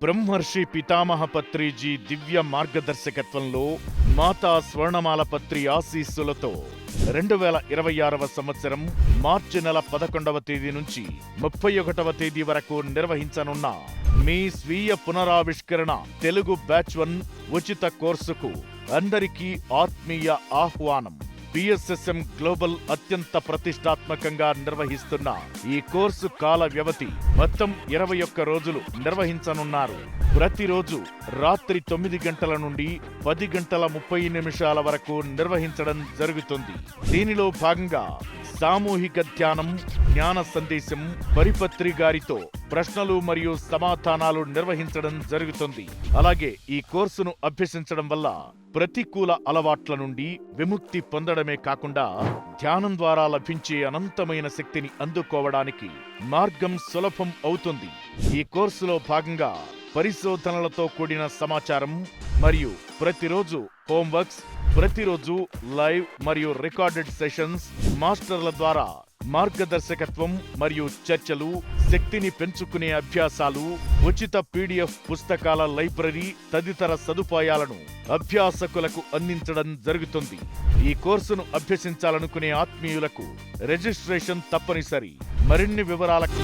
బ్రహ్మర్షి పితామహ పత్రిజీ దివ్య మార్గదర్శకత్వంలో మాతా స్వర్ణమాల పత్రి ఆశీస్సులతో 2026వ సంవత్సరం మార్చి నెల 11వ తేదీ నుంచి 31వ తేదీ వరకు నిర్వహించనున్న మీ స్వీయ పునరావిష్కరణ తెలుగు బ్యాచ్ 1 ఉచిత కోర్సుకు అందరికీ ఆత్మీయ ఆహ్వానం. BSSM గ్లోబల్ అత్యంత ప్రతిష్టాత్మకంగా నిర్వహిస్తున్న ఈ కోర్సు కాల వ్యవధి మొత్తం 21 రోజులు నిర్వహించనున్నారు. ప్రతిరోజు రాత్రి 9 గంటల నుండి 10 గంటల 30 నిమిషాల వరకు నిర్వహించడం జరుగుతుంది. దీనిలో భాగంగా సామూహిక ధ్యానం, జ్ఞాన సందేశం, పరిపత్రి గారితో ప్రశ్నలు మరియు సమాధానాలు నిర్వహించడం జరుగుతుంది. అలాగే ఈ కోర్సును అభ్యసించడం వల్ల ప్రతికూల అలవాట్ల నుండి విముక్తి పొందడమే కాకుండా ధ్యానం ద్వారా లభించే అనంతమైన శక్తిని అందుకోవడానికి మార్గం సులభం అవుతుంది. ఈ కోర్సులో భాగంగా పరిశోధనలతో కూడిన సమాచారం మరియు ప్రతిరోజు హోంవర్క్స్, ప్రతిరోజు లైవ్ మరియు రికార్డెడ్ సెషన్స్, మాస్టర్ల ద్వారా మార్గదర్శకత్వం మరియు చర్చలు, శక్తిని పెంచుకునే అభ్యాసాలు, ఉచిత PDF పుస్తకాల లైబ్రరీ తదితర సదుపాయాలను అభ్యాసకులకు అందించడం జరుగుతుంది. ఈ కోర్సును అభ్యసించాలనుకునే ఆత్మీయులకు రిజిస్ట్రేషన్ తప్పనిసరి. మరిన్ని వివరాలకు